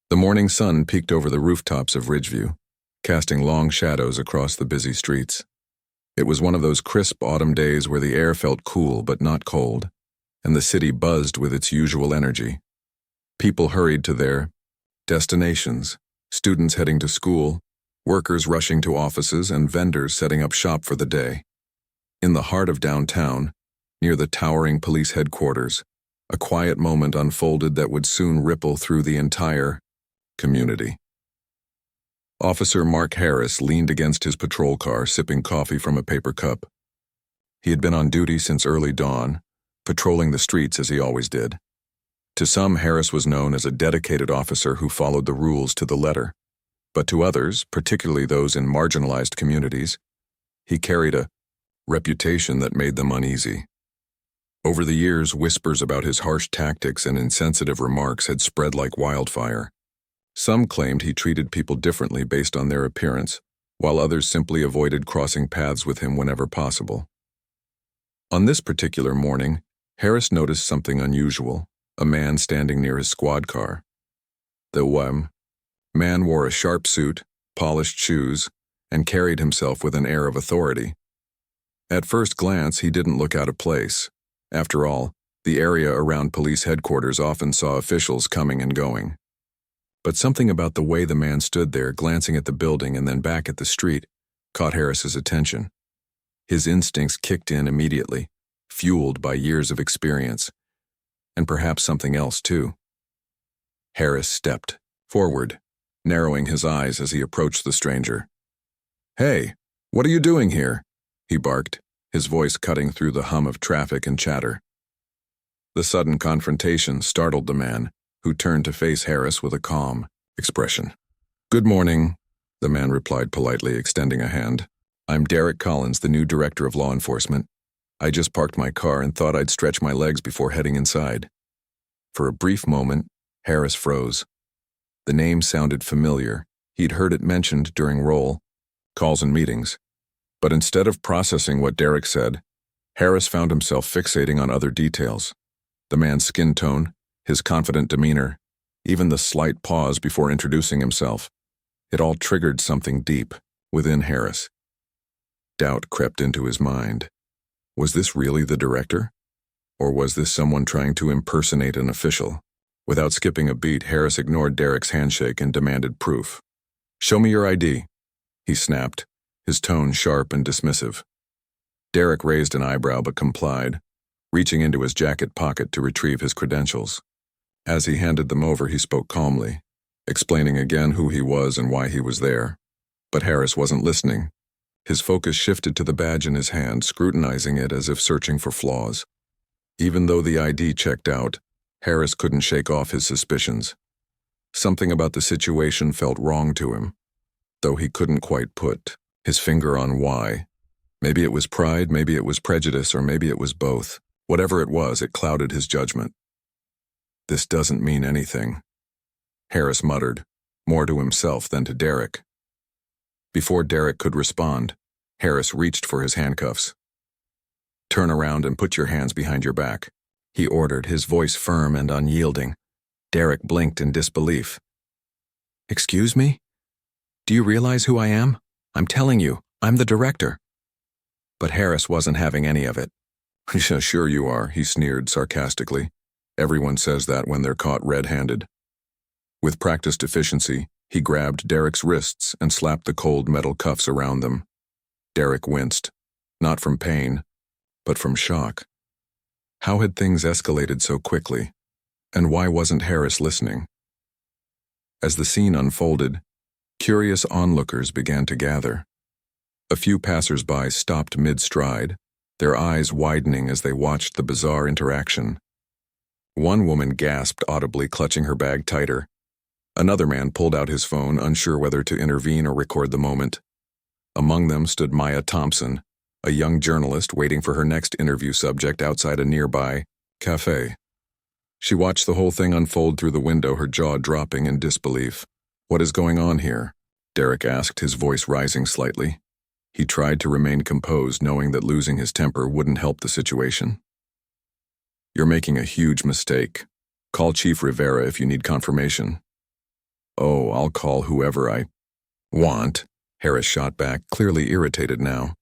The morning sun peeked over the rooftops of Ridgeview, casting long shadows across the busy streets. It was one of those crisp autumn days where the air felt cool but not cold, and the city buzzed with its usual energy. People hurried to their destinations, students heading to school, workers rushing to offices, and vendors setting up shop for the day. In the heart of downtown, near the towering police headquarters, a quiet moment unfolded that would soon ripple through the entire community. Officer Mark Harris leaned against his patrol car, sipping coffee from a paper cup. He had been on duty since early dawn, patrolling the streets as he always did. To some, Harris was known as a dedicated officer who followed the rules to the letter. But to others, particularly those in marginalized communities, he carried a reputation that made them uneasy. Over the years, whispers about his harsh tactics and insensitive remarks had spread like wildfire. Some claimed he treated people differently based on their appearance, while others simply avoided crossing paths with him whenever possible. On this particular morning, Harris noticed something unusual: a man standing near his squad car. The man wore a sharp suit, polished shoes, and carried himself with an air of authority. At first glance, he didn't look out of place. After all, the area around police headquarters often saw officials coming and going. But something about the way the man stood there, glancing at the building and then back at the street, caught Harris's attention. His instincts kicked in immediately, fueled by years of experience, and perhaps something else too. Harris stepped forward, narrowing his eyes as he approached the stranger. "Hey, what are you doing here?" he barked, his voice cutting through the hum of traffic and chatter. The sudden confrontation startled the man, who turned to face Harris with a calm expression. "Good morning," the man replied politely, extending a hand. "I'm Derek Collins, the new director of law enforcement. I just parked my car and thought I'd stretch my legs before heading inside." For a brief moment, Harris froze. The name sounded familiar. He'd heard it mentioned during roll calls and meetings. But instead of processing what Derek said, Harris found himself fixating on other details. The man's skin tone, his confident demeanor, even the slight pause before introducing himself. It all triggered something deep within Harris. Doubt crept into his mind. Was this really the director? Or was this someone trying to impersonate an official? Without skipping a beat, Harris ignored Derek's handshake and demanded proof. "Show me your ID," he snapped, his tone sharp and dismissive. Derek raised an eyebrow but complied, reaching into his jacket pocket to retrieve his credentials. As he handed them over, he spoke calmly, explaining again who he was and why he was there. But Harris wasn't listening. His focus shifted to the badge in his hand, scrutinizing it as if searching for flaws. Even though the ID checked out, Harris couldn't shake off his suspicions. Something about the situation felt wrong to him, though he couldn't quite put his finger on why. Maybe it was pride, maybe it was prejudice, or maybe it was both. Whatever it was, it clouded his judgment. "This doesn't mean anything," Harris muttered, more to himself than to Derek. Before Derek could respond, Harris reached for his handcuffs. "Turn around and put your hands behind your back," he ordered, his voice firm and unyielding. Derek blinked in disbelief. "Excuse me? Do you realize who I am? I'm telling you, I'm the director." But Harris wasn't having any of it. "Sure you are," he sneered sarcastically. "Everyone says that when they're caught red-handed." With practiced efficiency, he grabbed Derek's wrists and slapped the cold metal cuffs around them. Derek winced, not from pain, but from shock. How had things escalated so quickly? And why wasn't Harris listening? As the scene unfolded, curious onlookers began to gather. A few passers-by stopped mid-stride, their eyes widening as they watched the bizarre interaction. One woman gasped audibly, clutching her bag tighter. Another man pulled out his phone, unsure whether to intervene or record the moment. Among them stood Maya Thompson, a young journalist waiting for her next interview subject outside a nearby cafe. She watched the whole thing unfold through the window, her jaw dropping in disbelief. "What is going on here?" Derek asked, his voice rising slightly. He tried to remain composed, knowing that losing his temper wouldn't help the situation. "You're making a huge mistake. Call Chief Rivera if you need confirmation." Oh, I'll call whoever I want, Harris shot back, clearly irritated now.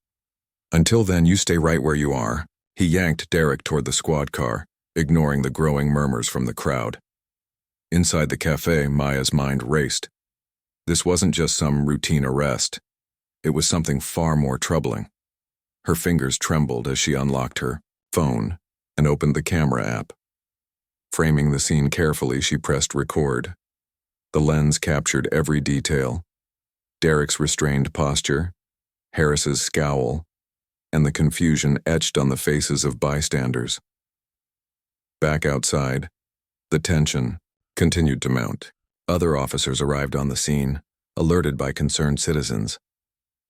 Until then, you stay right where you are. He yanked Derek toward the squad car, ignoring the growing murmurs from the crowd. Inside the cafe, Maya's mind raced. This wasn't just some routine arrest. It was something far more troubling. Her fingers trembled as she unlocked her phone and opened the camera app. Framing the scene carefully, she pressed record. The lens captured every detail: Derek's restrained posture, Harris's scowl, and the confusion etched on the faces of bystanders. Back outside, the tension continued to mount. Other officers arrived on the scene, alerted by concerned citizens.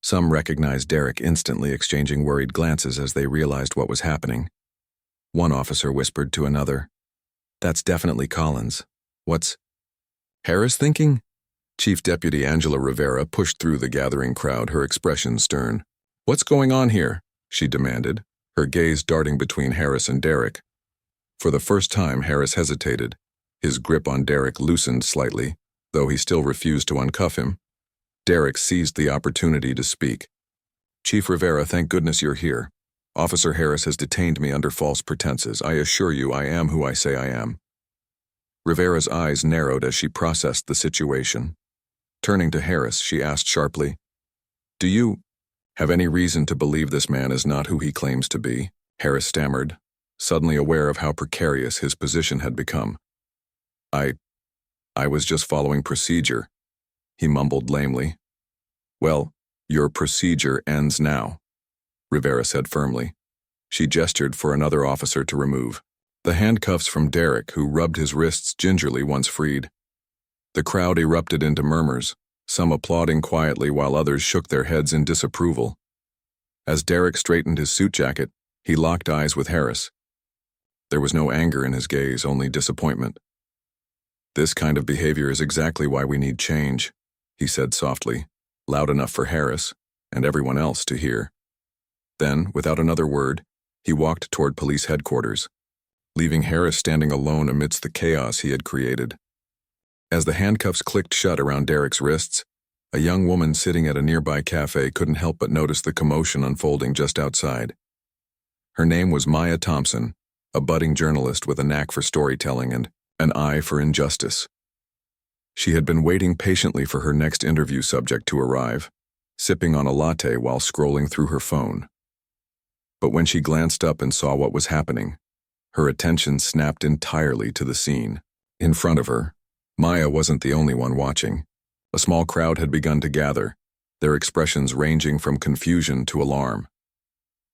Some recognized Derek, instantly exchanging worried glances as they realized what was happening. One officer whispered to another, "That's definitely Collins. What's Harris thinking?" Chief Deputy Angela Rivera pushed through the gathering crowd, her expression stern. "What's going on here?" she demanded, her gaze darting between Harris and Derek. For the first time, Harris hesitated. His grip on Derek loosened slightly, though he still refused to uncuff him. Derek seized the opportunity to speak. "Chief Rivera, thank goodness you're here. Officer Harris has detained me under false pretenses. I assure you I am who I say I am." Rivera's eyes narrowed as she processed the situation. Turning to Harris, she asked sharply, "Do you have any reason to believe this man is not who he claims to be?" Harris stammered, suddenly aware of how precarious his position had become. I was just following procedure," he mumbled lamely. "Well, your procedure ends now," Rivera said firmly. She gestured for another officer to remove the handcuffs from Derek, who rubbed his wrists gingerly once freed. The crowd erupted into murmurs, some applauding quietly while others shook their heads in disapproval. As Derek straightened his suit jacket, he locked eyes with Harris. There was no anger in his gaze, only disappointment. "This kind of behavior is exactly why we need change," he said softly, loud enough for Harris and everyone else to hear. Then, without another word, he walked toward police headquarters, leaving Harris standing alone amidst the chaos he had created. As the handcuffs clicked shut around Derek's wrists, a young woman sitting at a nearby cafe couldn't help but notice the commotion unfolding just outside. Her name was Maya Thompson, a budding journalist with a knack for storytelling and an eye for injustice. She had been waiting patiently for her next interview subject to arrive, sipping on a latte while scrolling through her phone. But when she glanced up and saw what was happening, her attention snapped entirely to the scene. In front of her, Maya wasn't the only one watching. A small crowd had begun to gather, their expressions ranging from confusion to alarm.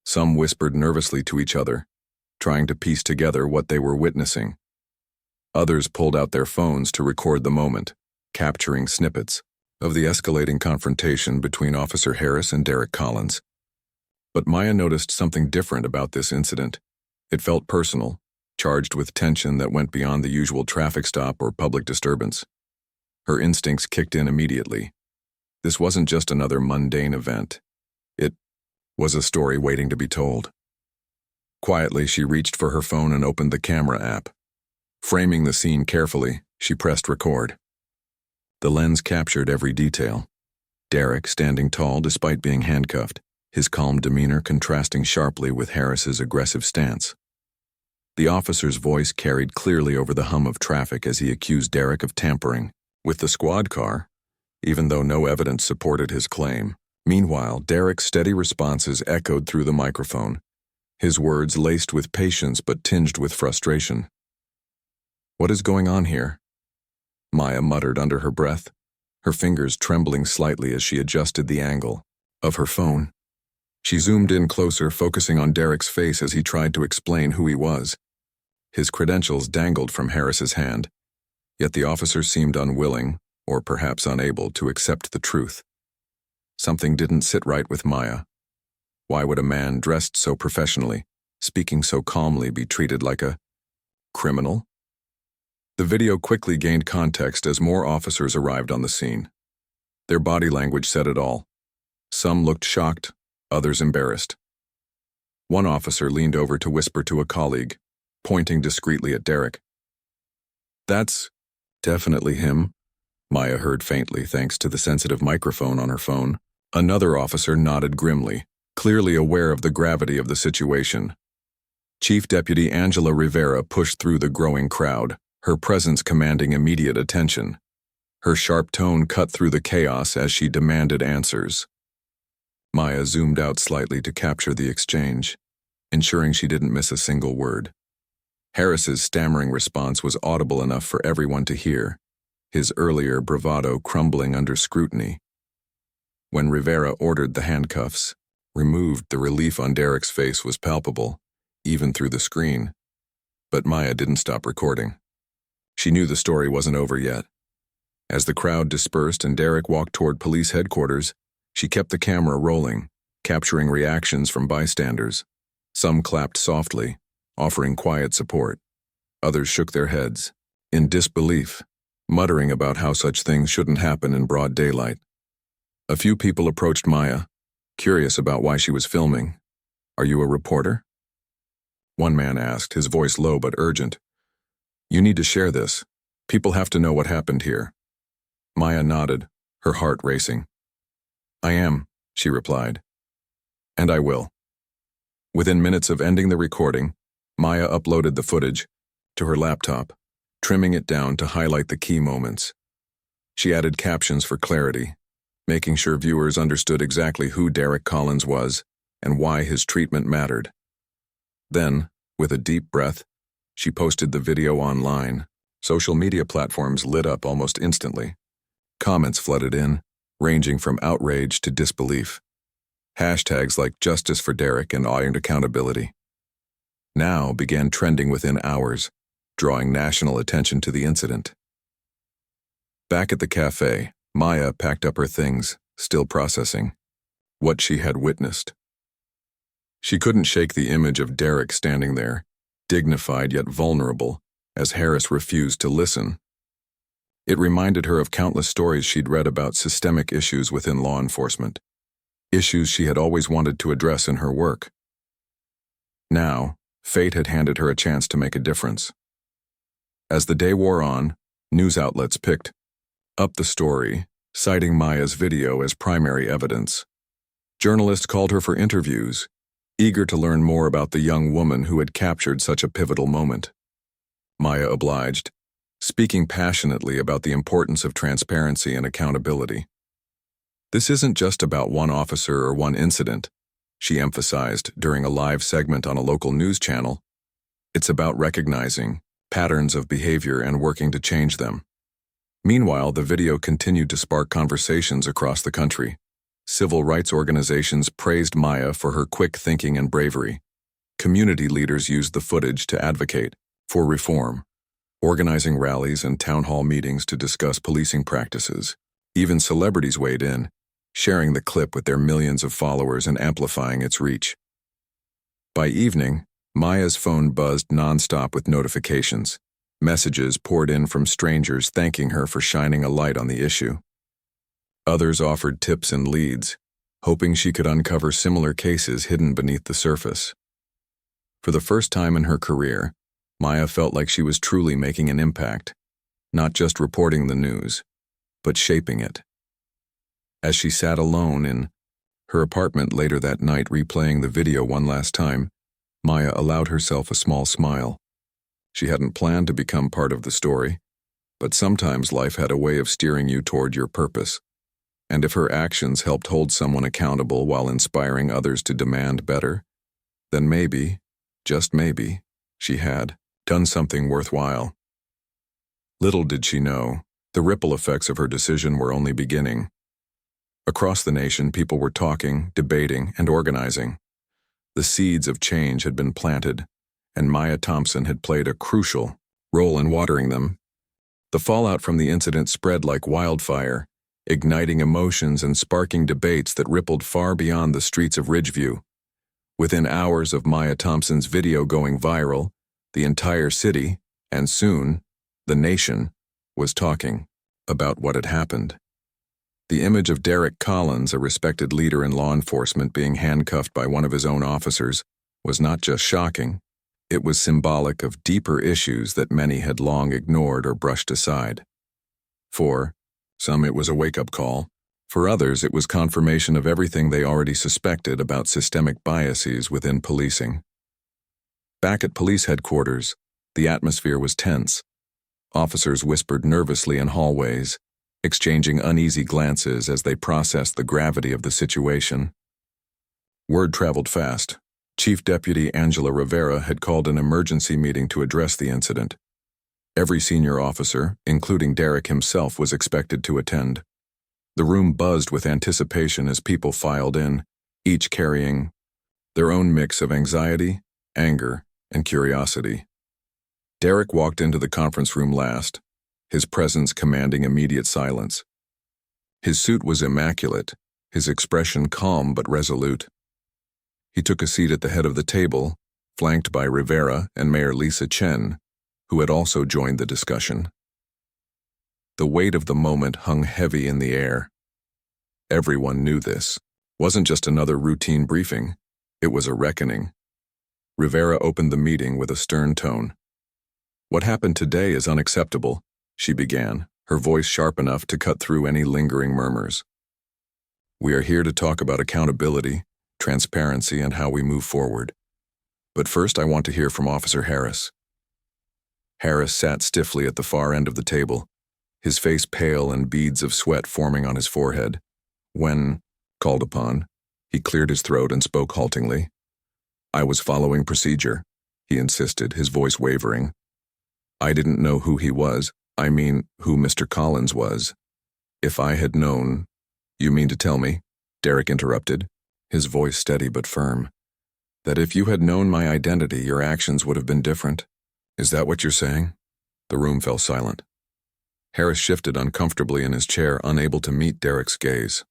Some whispered nervously to each other, trying to piece together what they were witnessing. Others pulled out their phones to record the moment, capturing snippets of the escalating confrontation between Officer Harris and Derek Collins. But Maya noticed something different about this incident. It felt personal, charged with tension that went beyond the usual traffic stop or public disturbance. Her instincts kicked in immediately. This wasn't just another mundane event. It was a story waiting to be told. Quietly, she reached for her phone and opened the camera app. Framing the scene carefully, she pressed record. The lens captured every detail. Derek standing tall despite being handcuffed, his calm demeanor contrasting sharply with Harris's aggressive stance. The officer's voice carried clearly over the hum of traffic as he accused Derek of tampering with the squad car, even though no evidence supported his claim. Meanwhile, Derek's steady responses echoed through the microphone, his words laced with patience but tinged with frustration. "What is going on here?" Maya muttered under her breath, her fingers trembling slightly as she adjusted the angle of her phone. She zoomed in closer, focusing on Derek's face as he tried to explain who he was. His credentials dangled from Harris's hand, yet the officer seemed unwilling, or perhaps unable, to accept the truth. Something didn't sit right with Maya. Why would a man dressed so professionally, speaking so calmly, be treated like a criminal? The video quickly gained context as more officers arrived on the scene. Their body language said it all. Some looked shocked, others embarrassed. One officer leaned over to whisper to a colleague, pointing discreetly at Derek. "That's definitely him," Maya heard faintly thanks to the sensitive microphone on her phone. Another officer nodded grimly, clearly aware of the gravity of the situation. Chief Deputy Angela Rivera pushed through the growing crowd, her presence commanding immediate attention. Her sharp tone cut through the chaos as she demanded answers. Maya zoomed out slightly to capture the exchange, ensuring she didn't miss a single word. Harris's stammering response was audible enough for everyone to hear, his earlier bravado crumbling under scrutiny. When Rivera ordered the handcuffs removed, the relief on Derek's face was palpable, even through the screen. But Maya didn't stop recording. She knew the story wasn't over yet. As the crowd dispersed and Derek walked toward police headquarters, she kept the camera rolling, capturing reactions from bystanders. Some clapped softly, offering quiet support. Others shook their heads, in disbelief, muttering about how such things shouldn't happen in broad daylight. A few people approached Maya, curious about why she was filming. "Are you a reporter?" One man asked, his voice low but urgent. "You need to share this. People have to know what happened here." Maya nodded, her heart racing. "I am," she replied. "And I will." Within minutes of ending the recording, Maya uploaded the footage to her laptop, trimming it down to highlight the key moments. She added captions for clarity, making sure viewers understood exactly who Derek Collins was and why his treatment mattered. Then, with a deep breath, she posted the video online. Social media platforms lit up almost instantly. Comments flooded in, ranging from outrage to disbelief. Hashtags like "Justice for Derek" and "Iron Accountability" now began trending within hours, drawing national attention to the incident. Back at the cafe, Maya packed up her things, still processing what she had witnessed. She couldn't shake the image of Derek standing there, dignified yet vulnerable, as Harris refused to listen. It reminded her of countless stories she'd read about systemic issues within law enforcement, issues she had always wanted to address in her work. Now, fate had handed her a chance to make a difference. As the day wore on, news outlets picked up the story, citing Maya's video as primary evidence. Journalists called her for interviews, eager to learn more about the young woman who had captured such a pivotal moment. Maya obliged, speaking passionately about the importance of transparency and accountability. "This isn't just about one officer or one incident," she emphasized during a live segment on a local news channel. "It's about recognizing patterns of behavior and working to change them." Meanwhile, the video continued to spark conversations across the country. Civil rights organizations praised Maya for her quick thinking and bravery. Community leaders used the footage to advocate for reform, organizing rallies and town hall meetings to discuss policing practices. Even celebrities weighed in, sharing the clip with their millions of followers and amplifying its reach. By evening, Maya's phone buzzed nonstop with notifications. Messages poured in from strangers thanking her for shining a light on the issue. Others offered tips and leads, hoping she could uncover similar cases hidden beneath the surface. For the first time in her career, Maya felt like she was truly making an impact, not just reporting the news, but shaping it. As she sat alone in her apartment later that night replaying the video one last time, Maya allowed herself a small smile. She hadn't planned to become part of the story, but sometimes life had a way of steering you toward your purpose. And if her actions helped hold someone accountable while inspiring others to demand better, then maybe, just maybe, she had done something worthwhile. Little did she know, the ripple effects of her decision were only beginning. Across the nation, people were talking, debating, and organizing. The seeds of change had been planted, and Maya Thompson had played a crucial role in watering them. The fallout from the incident spread like wildfire, igniting emotions and sparking debates that rippled far beyond the streets of Ridgeview. Within hours of Maya Thompson's video going viral, the entire city, and soon, the nation, was talking about what had happened. The image of Derek Collins, a respected leader in law enforcement, being handcuffed by one of his own officers, was not just shocking. It was symbolic of deeper issues that many had long ignored or brushed aside. For, Some it was a wake-up call. For others, it was confirmation of everything they already suspected about systemic biases within policing. Back at police headquarters, the atmosphere was tense. Officers whispered nervously in hallways, exchanging uneasy glances as they processed the gravity of the situation. Word traveled fast. Chief Deputy Angela Rivera had called an emergency meeting to address the incident. Every senior officer, including Derek himself, was expected to attend. The room buzzed with anticipation as people filed in, each carrying their own mix of anxiety, anger, and curiosity. Derek walked into the conference room last, his presence commanding immediate silence. His suit was immaculate, his expression calm but resolute. He took a seat at the head of the table, flanked by Rivera and Mayor Lisa Chen, who had also joined the discussion. The weight of the moment hung heavy in the air. Everyone knew this. It wasn't just another routine briefing, it was a reckoning. Rivera opened the meeting with a stern tone. "What happened today is unacceptable," she began, her voice sharp enough to cut through any lingering murmurs. "We are here to talk about accountability, transparency, and how we move forward. But first, I want to hear from Officer Harris." Harris sat stiffly at the far end of the table, his face pale and beads of sweat forming on his forehead. When called upon, he cleared his throat and spoke haltingly. "I was following procedure," he insisted, his voice wavering. "I didn't know who he was. I mean, who Mr. Collins was. If I had known—" "You mean to tell me," Derek interrupted, his voice steady but firm, "that if you had known my identity, your actions would have been different? Is that what you're saying?" The room fell silent. Harris shifted uncomfortably in his chair, unable to meet Derek's gaze.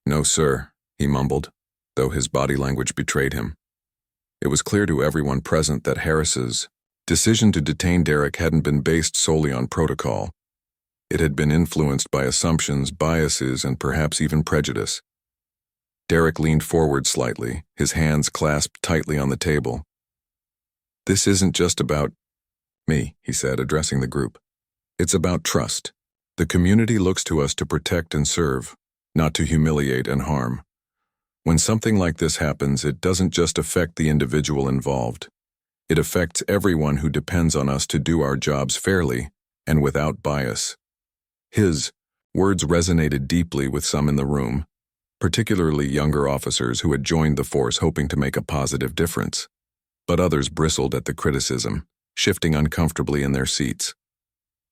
"No, sir," he mumbled, though his body language betrayed him. It was clear to everyone present that Harris's decision to detain Derek hadn't been based solely on protocol. It had been influenced by assumptions, biases, and perhaps even prejudice. Derek leaned forward slightly, his hands clasped tightly on the table. "This isn't just about me," he said, addressing the group. "It's about trust. The community looks to us to protect and serve, not to humiliate and harm. When something like this happens, it doesn't just affect the individual involved. It affects everyone who depends on us to do our jobs fairly and without bias." His words resonated deeply with some in the room, particularly younger officers who had joined the force hoping to make a positive difference. But others bristled at the criticism, shifting uncomfortably in their seats.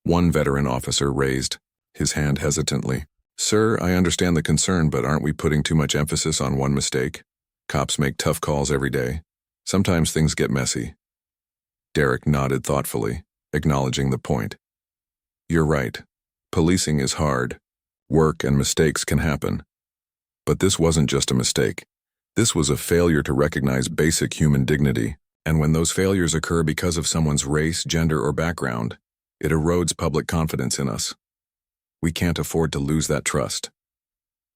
One veteran officer raised his hand hesitantly. "Sir, I understand the concern, but aren't we putting too much emphasis on one mistake? Cops make tough calls every day. Sometimes things get messy." Derek nodded thoughtfully, acknowledging the point. "You're right. Policing is hard. Work and mistakes can happen. But this wasn't just a mistake. This was a failure to recognize basic human dignity, and when those failures occur because of someone's race, gender, or background, it erodes public confidence in us. We can't afford to lose that trust."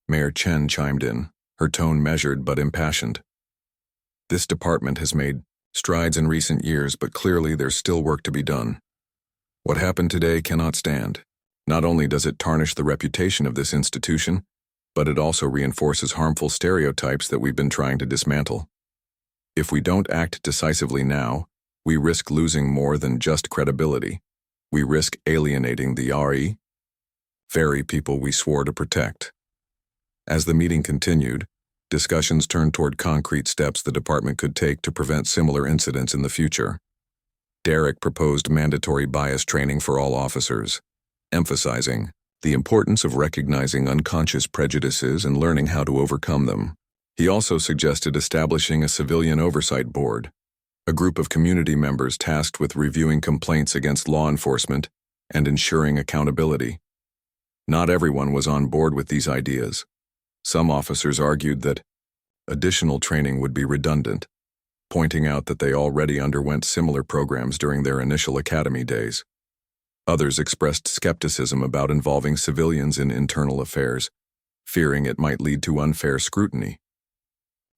Mayor Chen chimed in, her tone measured but impassioned. "This department has made strides in recent years, but clearly there's still work to be done. What happened today cannot stand. Not only does it tarnish the reputation of this institution, but it also reinforces harmful stereotypes that we've been trying to dismantle. If we don't act decisively now, we risk losing more than just credibility. We risk alienating the very people we swore to protect." As the meeting continued, discussions turned toward concrete steps the department could take to prevent similar incidents in the future. Derek proposed mandatory bias training for all officers, emphasizing the importance of recognizing unconscious prejudices and learning how to overcome them. He also suggested establishing a civilian oversight board, a group of community members tasked with reviewing complaints against law enforcement and ensuring accountability. Not everyone was on board with these ideas. Some officers argued that additional training would be redundant, pointing out that they already underwent similar programs during their initial academy days. Others expressed skepticism about involving civilians in internal affairs, fearing it might lead to unfair scrutiny.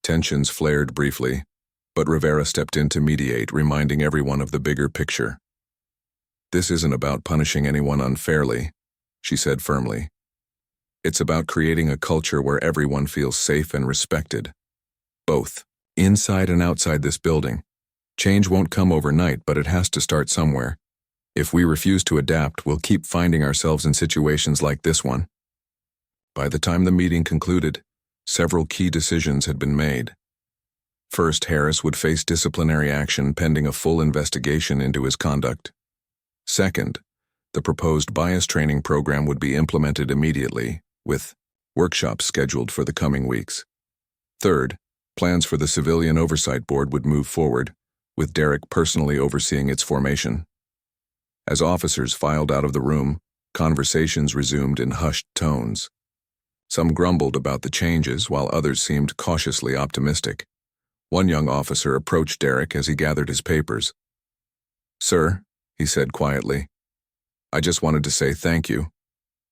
Tensions flared briefly, but Rivera stepped in to mediate, reminding everyone of the bigger picture. "This isn't about punishing anyone unfairly. she said firmly. It's about creating a culture where everyone feels safe and respected. Both, inside and outside this building. Change won't come overnight, but it has to start somewhere. If we refuse to adapt, we'll keep finding ourselves in situations like this one. By the time the meeting concluded, several key decisions had been made. First, Harris would face disciplinary action pending a full investigation into his conduct. Second, the proposed bias training program would be implemented immediately, with workshops scheduled for the coming weeks. Third, plans for the Civilian Oversight Board would move forward, with Derek personally overseeing its formation. As officers filed out of the room, conversations resumed in hushed tones. Some grumbled about the changes, while others seemed cautiously optimistic. One young officer approached Derek as he gathered his papers. "Sir," he said quietly, "I just wanted to say thank you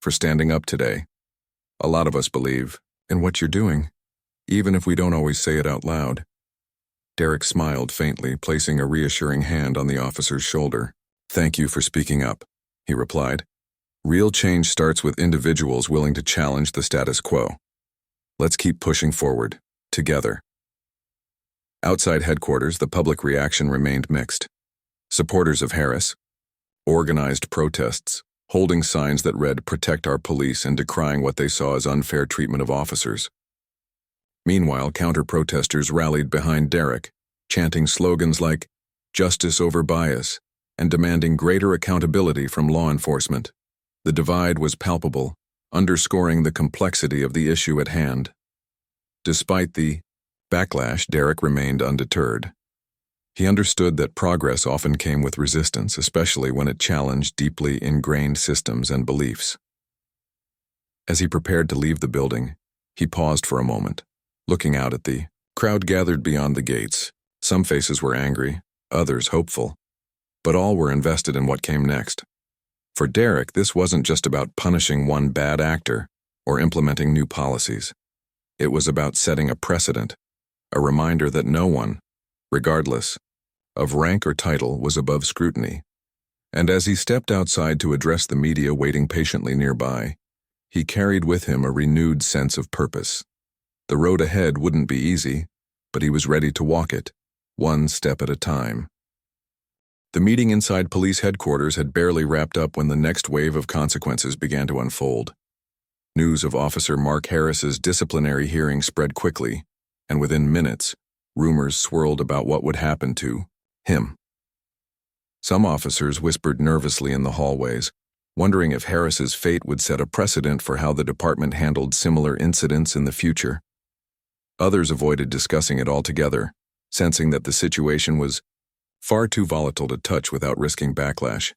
for standing up today. A lot of us believe in what you're doing, even if we don't always say it out loud." Derek smiled faintly, placing a reassuring hand on the officer's shoulder. "Thank you for speaking up," he replied. "Real change starts with individuals willing to challenge the status quo. Let's keep pushing forward, together." Outside headquarters, the public reaction remained mixed. Supporters of Harris organized protests, holding signs that read "Protect our police" and decrying what they saw as unfair treatment of officers. Meanwhile, counter-protesters rallied behind Derek, chanting slogans like "Justice over bias" and demanding greater accountability from law enforcement. The divide was palpable, underscoring the complexity of the issue at hand. Despite the backlash, Derek remained undeterred. He understood that progress often came with resistance, especially when it challenged deeply ingrained systems and beliefs. As he prepared to leave the building, he paused for a moment, looking out at the crowd gathered beyond the gates. Some faces were angry, others hopeful, but all were invested in what came next. For Derek, this wasn't just about punishing one bad actor or implementing new policies. It was about setting a precedent, a reminder that no one, regardless of rank or title, was above scrutiny. And as he stepped outside to address the media waiting patiently nearby, he carried with him a renewed sense of purpose. The road ahead wouldn't be easy, but he was ready to walk it, one step at a time. The meeting inside police headquarters had barely wrapped up when the next wave of consequences began to unfold. News of Officer Mark Harris's disciplinary hearing spread quickly, and within minutes, rumors swirled about what would happen to him. Some officers whispered nervously in the hallways, wondering if Harris's fate would set a precedent for how the department handled similar incidents in the future. Others avoided discussing it altogether, sensing that the situation was far too volatile to touch without risking backlash.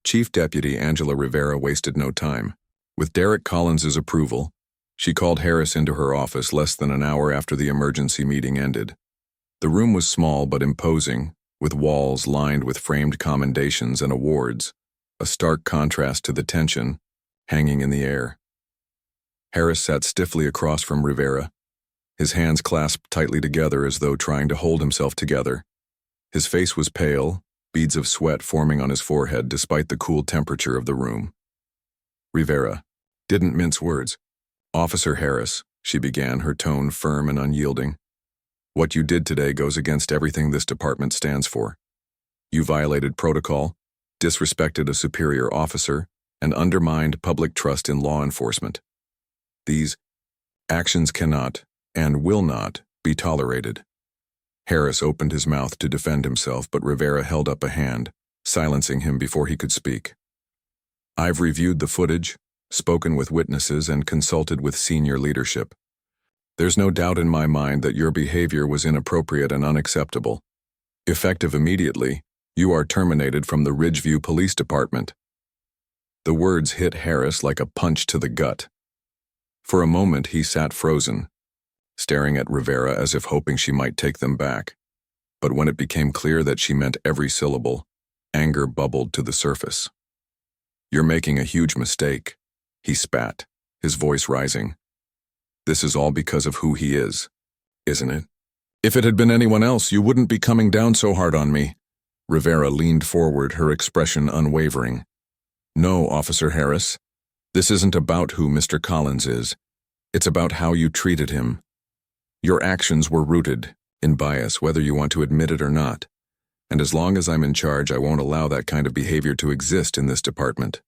Chief Deputy Angela Rivera wasted no time. With Derek Collins's approval, she called Harris into her office less than an hour after the emergency meeting ended. The room was small but imposing, with walls lined with framed commendations and awards, a stark contrast to the tension hanging in the air. Harris sat stiffly across from Rivera, his hands clasped tightly together as though trying to hold himself together. His face was pale, beads of sweat forming on his forehead despite the cool temperature of the room. Rivera didn't mince words. "Officer Harris," she began, her tone firm and unyielding, "what you did today goes against everything this department stands for. You violated protocol, disrespected a superior officer, and undermined public trust in law enforcement. These actions cannot and will not be tolerated." Harris opened his mouth to defend himself, but Rivera held up a hand, silencing him before he could speak. "I've reviewed the footage, spoken with witnesses, and consulted with senior leadership. There's no doubt in my mind that your behavior was inappropriate and unacceptable. Effective immediately, you are terminated from the Ridgeview Police Department." The words hit Harris like a punch to the gut. For a moment, he sat frozen, staring at Rivera as if hoping she might take them back. But when it became clear that she meant every syllable, anger bubbled to the surface. "You're making a huge mistake," he spat, his voice rising. "This is all because of who he is, isn't it? If it had been anyone else, you wouldn't be coming down so hard on me." Rivera leaned forward, her expression unwavering. "No, Officer Harris. This isn't about who Mr. Collins is. It's about how you treated him. Your actions were rooted in bias, whether you want to admit it or not. And as long as I'm in charge, I won't allow that kind of behavior to exist in this department."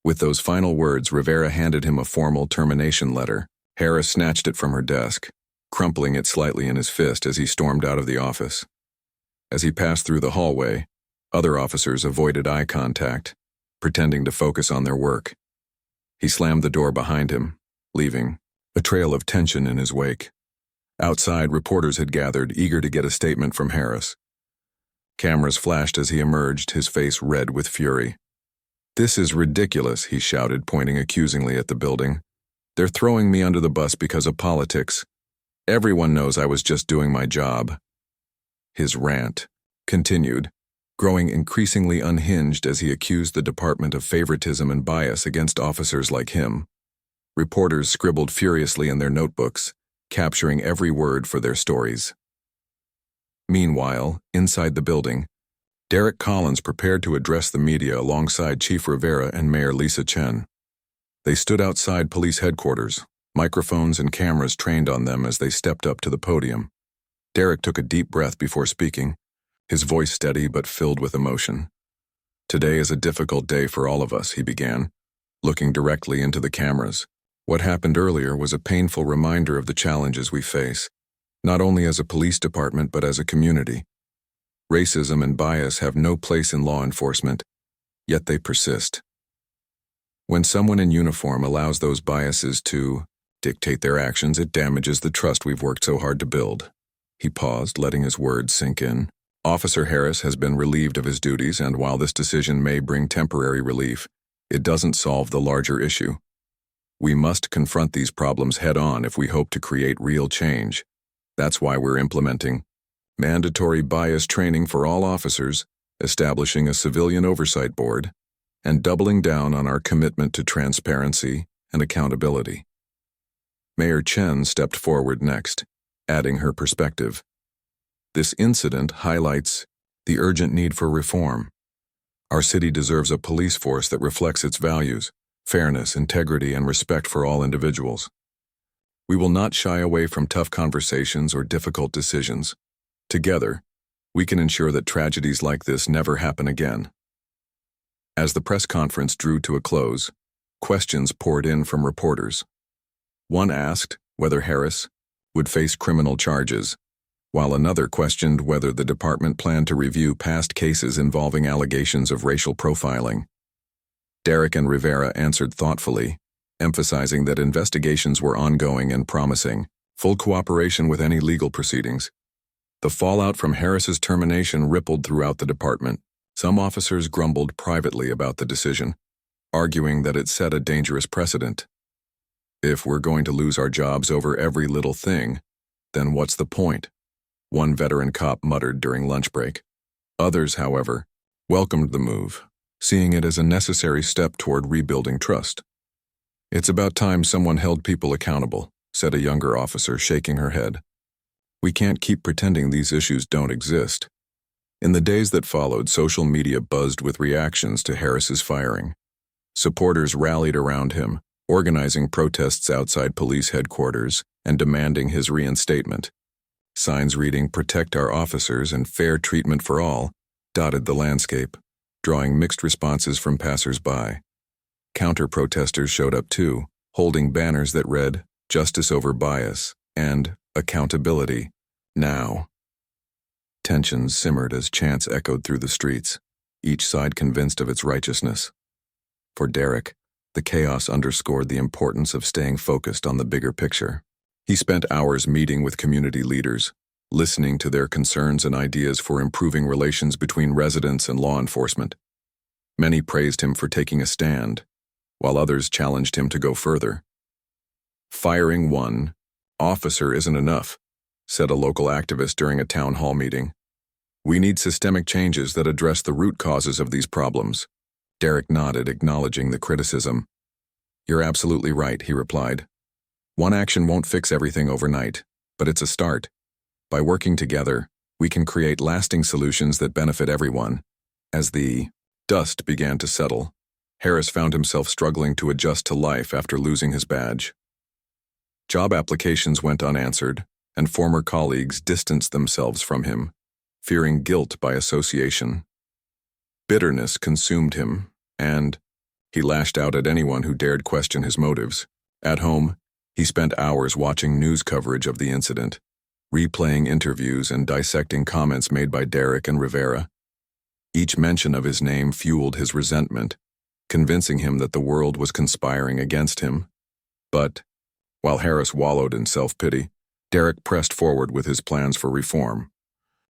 With those final words, Rivera handed him a formal termination letter. Harris snatched it from her desk, crumpling it slightly in his fist as he stormed out of the office. As he passed through the hallway, other officers avoided eye contact, pretending to focus on their work. He slammed the door behind him, leaving a trail of tension in his wake. Outside, reporters had gathered, eager to get a statement from Harris. Cameras flashed as he emerged, his face red with fury. "This is ridiculous," he shouted, pointing accusingly at the building. "They're throwing me under the bus because of politics. Everyone knows I was just doing my job." His rant continued, growing increasingly unhinged as he accused the department of favoritism and bias against officers like him. Reporters scribbled furiously in their notebooks, capturing every word for their stories. Meanwhile, inside the building, Derek Collins prepared to address the media alongside Chief Rivera and Mayor Lisa Chen. They stood outside police headquarters, microphones and cameras trained on them as they stepped up to the podium. Derek took a deep breath before speaking, his voice steady but filled with emotion. "Today is a difficult day for all of us," he began, looking directly into the cameras. "What happened earlier was a painful reminder of the challenges we face, not only as a police department but as a community. Racism and bias have no place in law enforcement, yet they persist. When someone in uniform allows those biases to dictate their actions, it damages the trust we've worked so hard to build." He paused, letting his words sink in. "Officer Harris has been relieved of his duties, and while this decision may bring temporary relief, it doesn't solve the larger issue. We must confront these problems head-on if we hope to create real change. That's why we're implementing mandatory bias training for all officers, establishing a civilian oversight board, and doubling down on our commitment to transparency and accountability." Mayor Chen stepped forward next, adding her perspective. "This incident highlights the urgent need for reform. Our city deserves a police force that reflects its values, fairness, integrity, and respect for all individuals. We will not shy away from tough conversations or difficult decisions. Together, we can ensure that tragedies like this never happen again." As the press conference drew to a close, questions poured in from reporters. One asked whether Harris would face criminal charges, while another questioned whether the department planned to review past cases involving allegations of racial profiling. Derek and Rivera answered thoughtfully, emphasizing that investigations were ongoing and promising full cooperation with any legal proceedings. The fallout from Harris's termination rippled throughout the department. Some officers grumbled privately about the decision, arguing that it set a dangerous precedent. "If we're going to lose our jobs over every little thing, then what's the point?" one veteran cop muttered during lunch break. Others, however, welcomed the move, seeing it as a necessary step toward rebuilding trust. "It's about time someone held people accountable," said a younger officer, shaking her head. "We can't keep pretending these issues don't exist." In the days that followed, social media buzzed with reactions to Harris's firing. Supporters rallied around him, organizing protests outside police headquarters and demanding his reinstatement. Signs reading "Protect our officers" and "Fair treatment for all" dotted the landscape, drawing mixed responses from passers-by. Counter-protesters showed up too, holding banners that read "Justice over bias" and "Accountability now." Tensions simmered as chants echoed through the streets, each side convinced of its righteousness. For Derek, the chaos underscored the importance of staying focused on the bigger picture. He spent hours meeting with community leaders, listening to their concerns and ideas for improving relations between residents and law enforcement. Many praised him for taking a stand, while others challenged him to go further. "Firing one officer isn't enough," said a local activist during a town hall meeting. "We need systemic changes that address the root causes of these problems." Derek nodded, acknowledging the criticism. "You're absolutely right," he replied. "One action won't fix everything overnight, but it's a start. By working together, we can create lasting solutions that benefit everyone." As the dust began to settle, Harris found himself struggling to adjust to life after losing his badge. Job applications went unanswered, and former colleagues distanced themselves from him, fearing guilt by association. Bitterness consumed him, and he lashed out at anyone who dared question his motives. At home, he spent hours watching news coverage of the incident, replaying interviews and dissecting comments made by Derek and Rivera. Each mention of his name fueled his resentment, convincing him that the world was conspiring against him. But, while Harris wallowed in self-pity, Derek pressed forward with his plans for reform.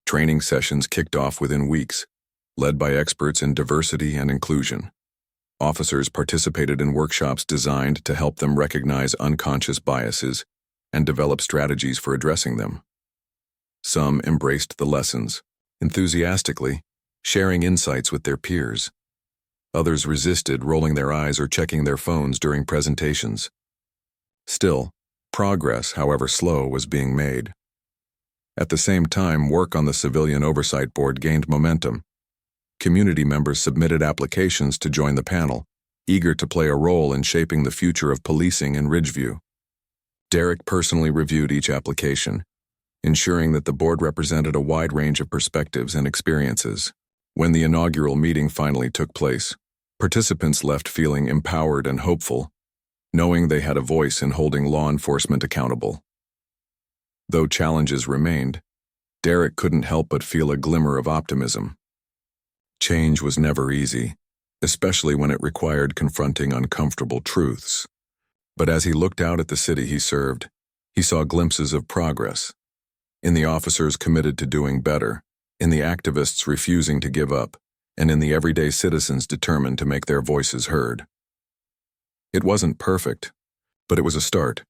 Training sessions kicked off within weeks, led by experts in diversity and inclusion. Officers participated in workshops designed to help them recognize unconscious biases and develop strategies for addressing them. Some embraced the lessons, enthusiastically, sharing insights with their peers. Others resisted, rolling their eyes or checking their phones during presentations. Still, progress, however slow, was being made. At the same time, work on the Civilian Oversight Board gained momentum. Community members submitted applications to join the panel, eager to play a role in shaping the future of policing in Ridgeview. Derek personally reviewed each application, ensuring that the board represented a wide range of perspectives and experiences. When the inaugural meeting finally took place, participants left feeling empowered and hopeful, knowing they had a voice in holding law enforcement accountable. Though challenges remained, Derek couldn't help but feel a glimmer of optimism. Change was never easy, especially when it required confronting uncomfortable truths. But as he looked out at the city he served, he saw glimpses of progress. In the officers committed to doing better, in the activists refusing to give up, and in the everyday citizens determined to make their voices heard. It wasn't perfect, but it was a start,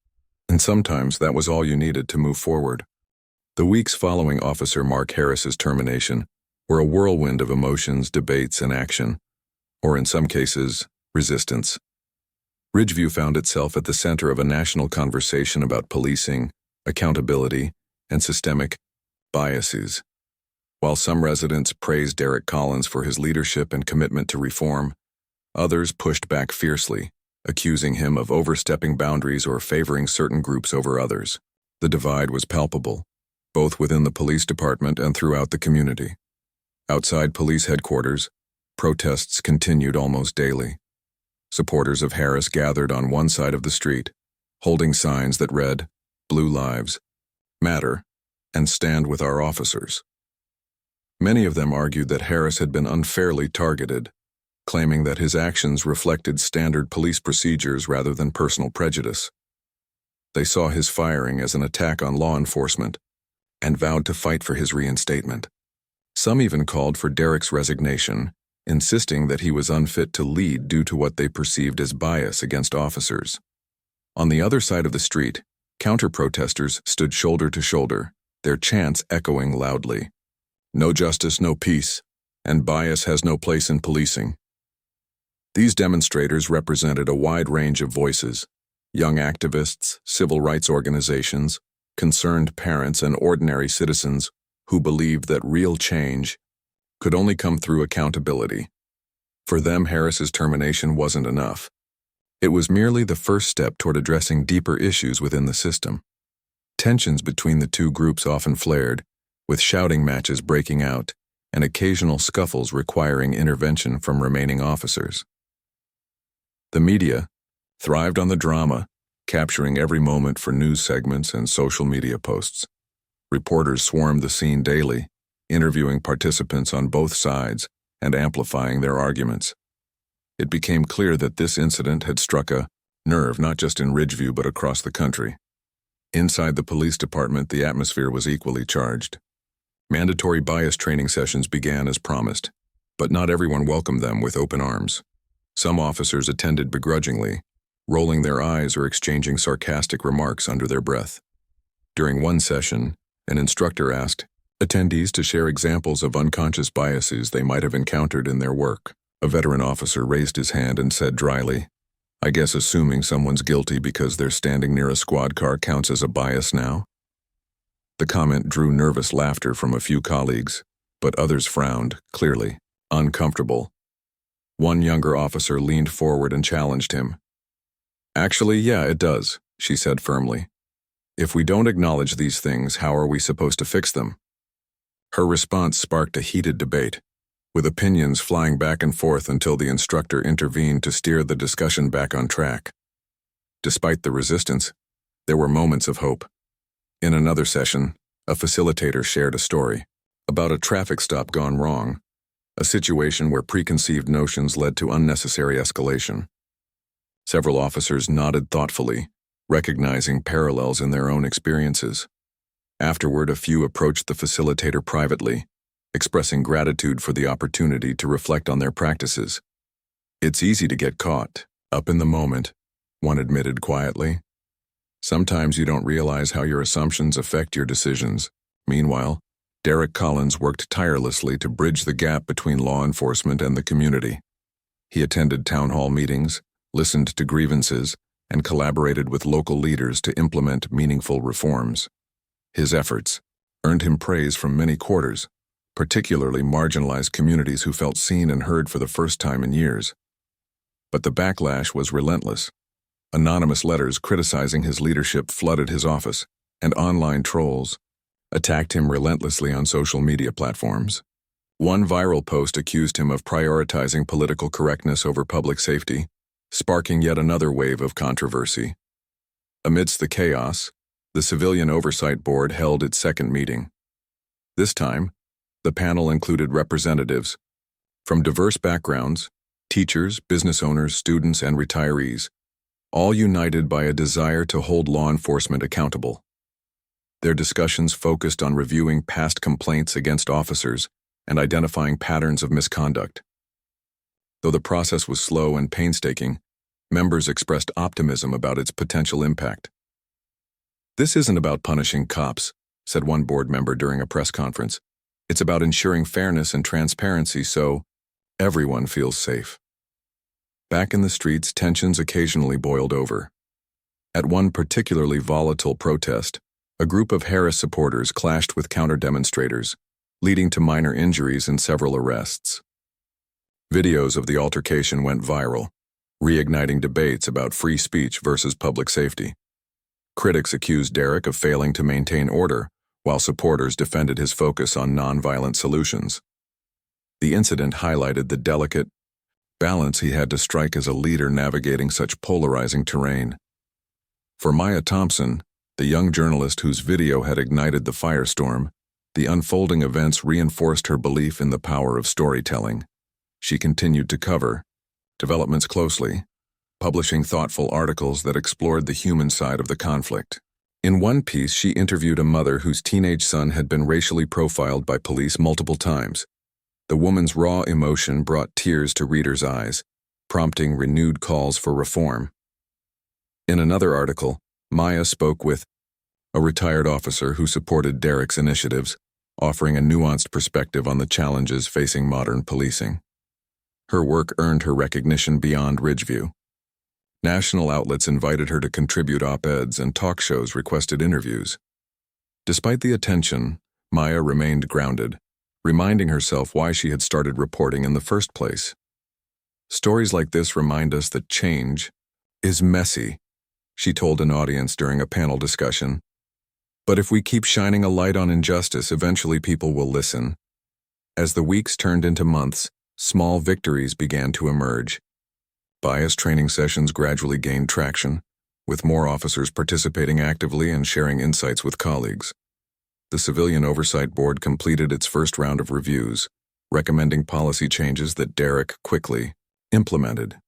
and sometimes that was all you needed to move forward. The weeks following Officer Mark Harris's termination were a whirlwind of emotions, debates, and action, or in some cases, resistance. Ridgeview found itself at the center of a national conversation about policing, accountability, and systemic biases. While some residents praised Derek Collins for his leadership and commitment to reform, others pushed back fiercely, accusing him of overstepping boundaries or favoring certain groups over others. The divide was palpable, both within the police department and throughout the community. Outside police headquarters, protests continued almost daily. Supporters of Harris gathered on one side of the street, holding signs that read, "Blue Lives Matter," and "Stand with our officers." Many of them argued that Harris had been unfairly targeted, claiming that his actions reflected standard police procedures rather than personal prejudice. They saw his firing as an attack on law enforcement and vowed to fight for his reinstatement. Some even called for Derek's resignation, insisting that he was unfit to lead due to what they perceived as bias against officers. On the other side of the street, counter-protesters stood shoulder to shoulder, their chants echoing loudly. "No justice, no peace, and bias has no place in policing." These demonstrators represented a wide range of voices: young activists, civil rights organizations, concerned parents, and ordinary citizens who believed that real change could only come through accountability. For them, Harris's termination wasn't enough. It was merely the first step toward addressing deeper issues within the system. Tensions between the two groups often flared, with shouting matches breaking out and occasional scuffles requiring intervention from remaining officers. The media thrived on the drama, capturing every moment for news segments and social media posts. Reporters swarmed the scene daily, interviewing participants on both sides and amplifying their arguments. It became clear that this incident had struck a nerve not just in Ridgeview but across the country. Inside the police department, the atmosphere was equally charged. Mandatory bias training sessions began as promised, but not everyone welcomed them with open arms. Some officers attended begrudgingly, rolling their eyes or exchanging sarcastic remarks under their breath. During one session, an instructor asked attendees to share examples of unconscious biases they might have encountered in their work. A veteran officer raised his hand and said dryly, "I guess assuming someone's guilty because they're standing near a squad car counts as a bias now?" The comment drew nervous laughter from a few colleagues, but others frowned, clearly uncomfortable. One younger officer leaned forward and challenged him. "Actually, yeah, it does," she said firmly. "If we don't acknowledge these things, how are we supposed to fix them?" Her response sparked a heated debate, with opinions flying back and forth until the instructor intervened to steer the discussion back on track. Despite the resistance, there were moments of hope. In another session, a facilitator shared a story about a traffic stop gone wrong, a situation where preconceived notions led to unnecessary escalation. Several officers nodded thoughtfully, recognizing parallels in their own experiences. Afterward, a few approached the facilitator privately, expressing gratitude for the opportunity to reflect on their practices. "It's easy to get caught up in the moment," one admitted quietly. "Sometimes you don't realize how your assumptions affect your decisions." Meanwhile, Derek Collins worked tirelessly to bridge the gap between law enforcement and the community. He attended town hall meetings, listened to grievances, and collaborated with local leaders to implement meaningful reforms. His efforts earned him praise from many quarters, particularly marginalized communities who felt seen and heard for the first time in years. But the backlash was relentless. Anonymous letters criticizing his leadership flooded his office, and online trolls attacked him relentlessly on social media platforms. One viral post accused him of prioritizing political correctness over public safety, sparking yet another wave of controversy. Amidst the chaos, the Civilian Oversight Board held its second meeting. This time, the panel included representatives from diverse backgrounds, teachers, business owners, students, and retirees, all united by a desire to hold law enforcement accountable. Their discussions focused on reviewing past complaints against officers and identifying patterns of misconduct. Though the process was slow and painstaking, members expressed optimism about its potential impact. "This isn't about punishing cops," said one board member during a press conference. "It's about ensuring fairness and transparency so everyone feels safe." Back in the streets, tensions occasionally boiled over. At one particularly volatile protest, a group of Harris supporters clashed with counter-demonstrators, leading to minor injuries and several arrests. Videos of the altercation went viral, reigniting debates about free speech versus public safety. Critics accused Derek of failing to maintain order, while supporters defended his focus on nonviolent solutions. The incident highlighted the delicate balance he had to strike as a leader navigating such polarizing terrain. For Maya Thompson, the young journalist whose video had ignited the firestorm, the unfolding events reinforced her belief in the power of storytelling. She continued to cover developments closely, publishing thoughtful articles that explored the human side of the conflict. In one piece, she interviewed a mother whose teenage son had been racially profiled by police multiple times. The woman's raw emotion brought tears to readers' eyes, prompting renewed calls for reform. In another article, Maya spoke with a retired officer who supported Derek's initiatives, offering a nuanced perspective on the challenges facing modern policing. Her work earned her recognition beyond Ridgeview. National outlets invited her to contribute op-eds, and talk shows requested interviews. Despite the attention, Maya remained grounded, reminding herself why she had started reporting in the first place. "Stories like this remind us that change is messy," she told an audience during a panel discussion. "But if we keep shining a light on injustice, eventually people will listen." As the weeks turned into months, small victories began to emerge. Bias training sessions gradually gained traction, with more officers participating actively and sharing insights with colleagues. The Civilian Oversight Board completed its first round of reviews, recommending policy changes that Derek quickly implemented.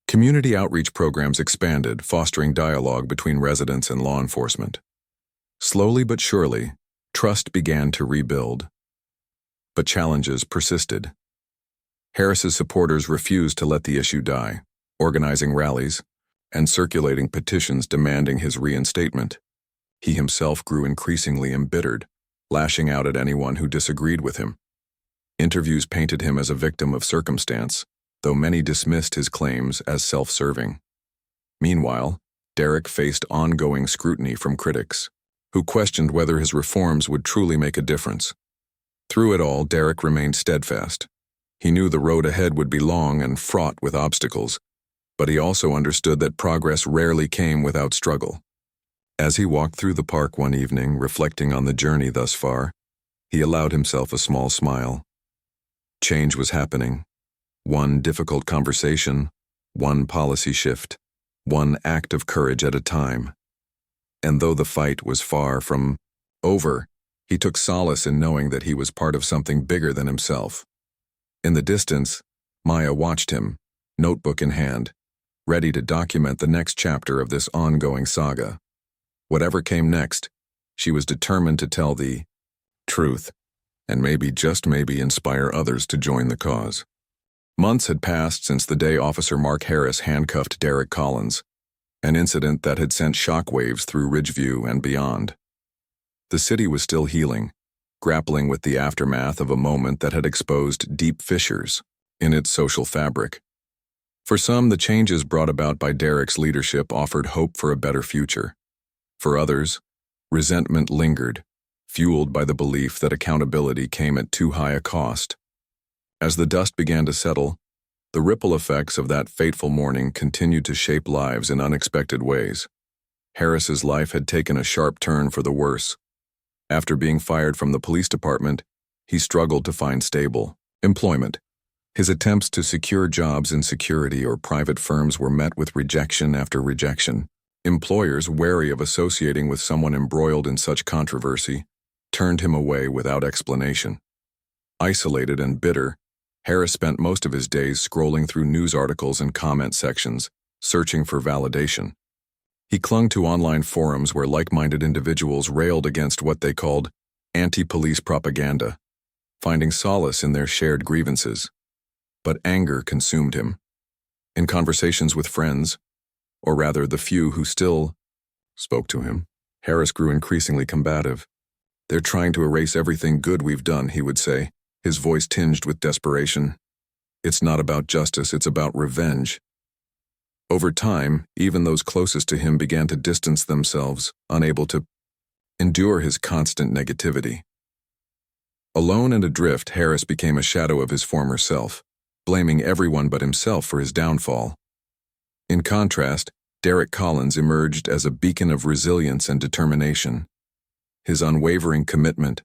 Community outreach programs expanded, fostering dialogue between residents and law enforcement. Slowly but surely, trust began to rebuild. But challenges persisted. Harris's supporters refused to let the issue die, organizing rallies and circulating petitions demanding his reinstatement. He himself grew increasingly embittered, lashing out at anyone who disagreed with him. Interviews painted him as a victim of circumstance, though many dismissed his claims as self-serving. Meanwhile, Derek faced ongoing scrutiny from critics, who questioned whether his reforms would truly make a difference. Through it all, Derek remained steadfast. He knew the road ahead would be long and fraught with obstacles, but he also understood that progress rarely came without struggle. As he walked through the park one evening, reflecting on the journey thus far, he allowed himself a small smile. Change was happening. One difficult conversation, one policy shift, one act of courage at a time. And though the fight was far from over, he took solace in knowing that he was part of something bigger than himself. In the distance, Maya watched him, notebook in hand, ready to document the next chapter of this ongoing saga. Whatever came next, she was determined to tell the truth, and maybe, just maybe, inspire others to join the cause. Months had passed since the day Officer Mark Harris handcuffed Derek Collins, an incident that had sent shockwaves through Ridgeview and beyond. The city was still healing, grappling with the aftermath of a moment that had exposed deep fissures in its social fabric. For some, the changes brought about by Derek's leadership offered hope for a better future. For others, resentment lingered, fueled by the belief that accountability came at too high a cost. As the dust began to settle, the ripple effects of that fateful morning continued to shape lives in unexpected ways. Harris's life had taken a sharp turn for the worse. After being fired from the police department, he struggled to find stable employment. His attempts to secure jobs in security or private firms were met with rejection after rejection. Employers, wary of associating with someone embroiled in such controversy, turned him away without explanation. Isolated and bitter, Harris spent most of his days scrolling through news articles and comment sections, searching for validation. He clung to online forums where like-minded individuals railed against what they called anti-police propaganda, finding solace in their shared grievances. But anger consumed him. In conversations with friends, or rather the few who still spoke to him, Harris grew increasingly combative. "They're trying to erase everything good we've done," he would say, his voice tinged with desperation. "It's not about justice, it's about revenge." Over time, even those closest to him began to distance themselves, unable to endure his constant negativity. Alone and adrift, Harris became a shadow of his former self, blaming everyone but himself for his downfall. In contrast, Derek Collins emerged as a beacon of resilience and determination. His unwavering commitment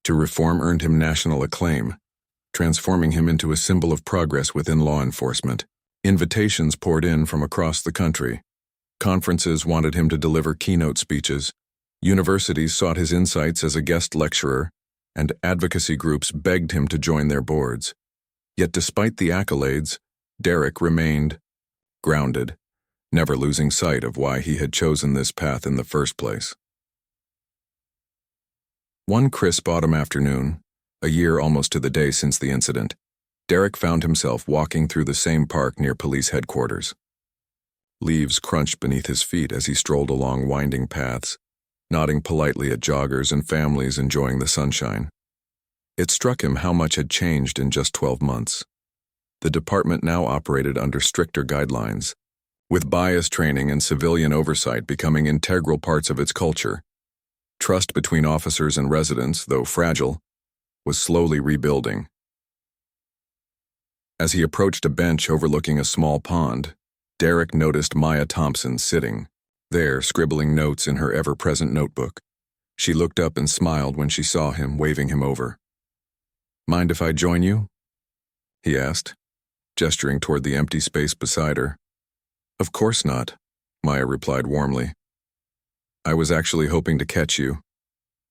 to reform earned him national acclaim, transforming him into a symbol of progress within law enforcement. Invitations poured in from across the country. Conferences wanted him to deliver keynote speeches. Universities sought his insights as a guest lecturer, and advocacy groups begged him to join their boards. Yet despite the accolades, Derek remained grounded, never losing sight of why he had chosen this path in the first place. One crisp autumn afternoon, a year almost to the day since the incident, Derek found himself walking through the same park near police headquarters. Leaves crunched beneath his feet as he strolled along winding paths, nodding politely at joggers and families enjoying the sunshine. It struck him how much had changed in just 12 months. The department now operated under stricter guidelines, with bias training and civilian oversight becoming integral parts of its culture. Trust between officers and residents, though fragile, was slowly rebuilding. As he approached a bench overlooking a small pond, Derek noticed Maya Thompson sitting there, scribbling notes in her ever-present notebook. She looked up and smiled when she saw him, waving him over. "Mind if I join you?" he asked, gesturing toward the empty space beside her. "Of course not," Maya replied warmly. "I was actually hoping to catch you.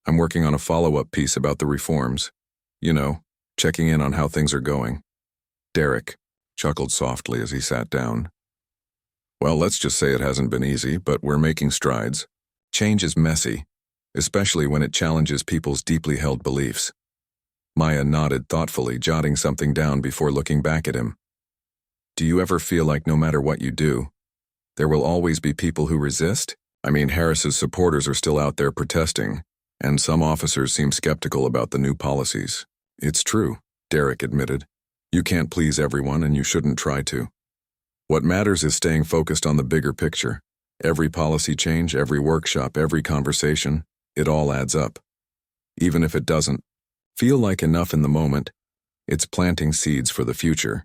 I'm working on a follow-up piece about the reforms. You know, checking in on how things are going." Derek chuckled softly as he sat down. "Well, let's just say it hasn't been easy, but we're making strides. Change is messy, especially when it challenges people's deeply held beliefs." Maya nodded thoughtfully, jotting something down before looking back at him. "Do you ever feel like no matter what you do, there will always be people who resist? I mean, Harris's supporters are still out there protesting, and some officers seem skeptical about the new policies." "It's true," Derek admitted. "You can't please everyone, and you shouldn't try to. What matters is staying focused on the bigger picture. Every policy change, every workshop, every conversation, it all adds up. Even if it doesn't feel like enough in the moment, It's planting seeds for the future.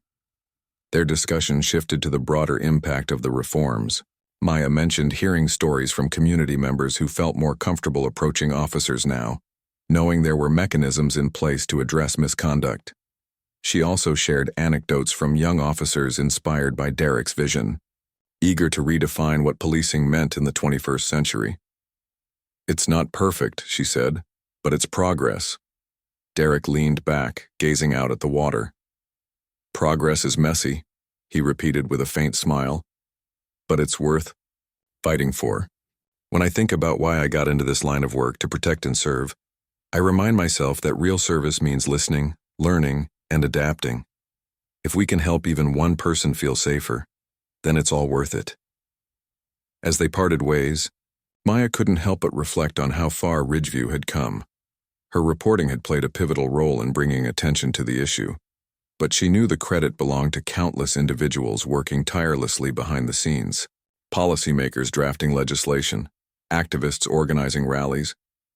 Their discussion shifted to the broader impact of the reforms. Maya mentioned hearing stories from community members who felt more comfortable approaching officers now, knowing there were mechanisms in place to address misconduct. She also shared anecdotes from young officers inspired by Derek's vision, eager to redefine what policing meant in the 21st century. "It's not perfect," she said, "but it's progress." Derek leaned back, gazing out at the water. "Progress is messy," he repeated with a faint smile, "but it's worth fighting for. When I think about why I got into this line of work to protect and serve, I remind myself that real service means listening, learning, and adapting. If we can help even one person feel safer, then it's all worth it." As they parted ways, Maya couldn't help but reflect on how far Ridgeview had come. Her reporting had played a pivotal role in bringing attention to the issue, but she knew the credit belonged to countless individuals working tirelessly behind the scenes. Policymakers drafting legislation, activists organizing rallies,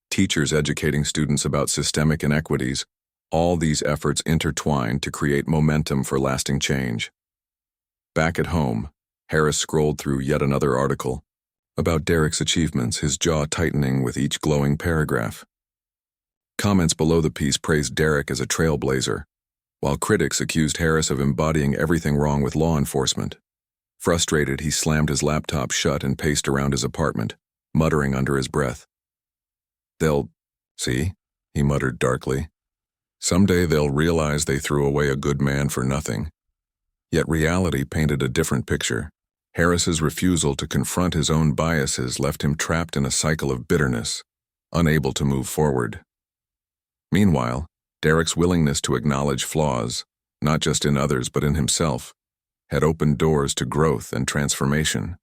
teachers educating students about systemic inequities, all these efforts intertwined to create momentum for lasting change. Back at home, Harris scrolled through yet another article about Derek's achievements, his jaw tightening with each glowing paragraph. Comments below the piece praised Derek as a trailblazer, while critics accused Harris of embodying everything wrong with law enforcement. Frustrated, he slammed his laptop shut and paced around his apartment, muttering under his breath. "They'll see," he muttered darkly. "Someday they'll realize they threw away a good man for nothing." Yet reality painted a different picture. Harris's refusal to confront his own biases left him trapped in a cycle of bitterness, unable to move forward. Meanwhile, Derek's willingness to acknowledge flaws, not just in others but in himself, had opened doors to growth and transformation.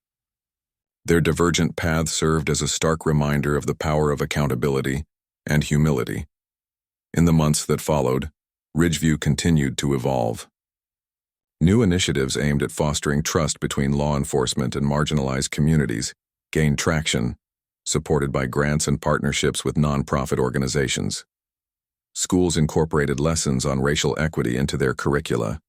Their divergent paths served as a stark reminder of the power of accountability and humility. In the months that followed, Ridgeview continued to evolve. New initiatives aimed at fostering trust between law enforcement and marginalized communities gained traction, supported by grants and partnerships with nonprofit organizations. Schools incorporated lessons on racial equity into their curricula,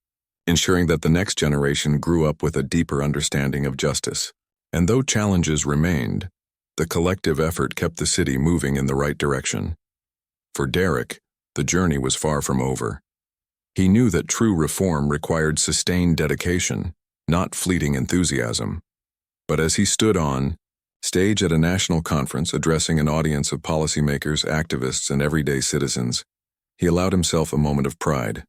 ensuring that the next generation grew up with a deeper understanding of justice. And though challenges remained, the collective effort kept the city moving in the right direction. For Derek, the journey was far from over. He knew that true reform required sustained dedication, not fleeting enthusiasm. But as he stood on stage at a national conference addressing an audience of policymakers, activists, and everyday citizens, he allowed himself a moment of pride.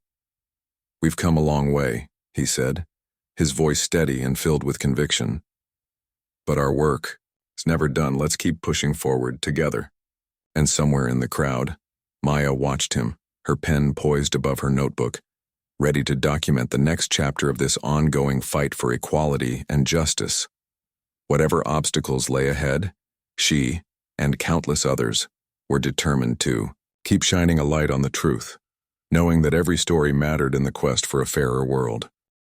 "We've come a long way," he said, his voice steady and filled with conviction. "But our work is never done. Let's keep pushing forward together." And somewhere in the crowd, Maya watched him, her pen poised above her notebook, ready to document the next chapter of this ongoing fight for equality and justice. Whatever obstacles lay ahead, she, and countless others, were determined to keep shining a light on the truth, knowing that every story mattered in the quest for a fairer world.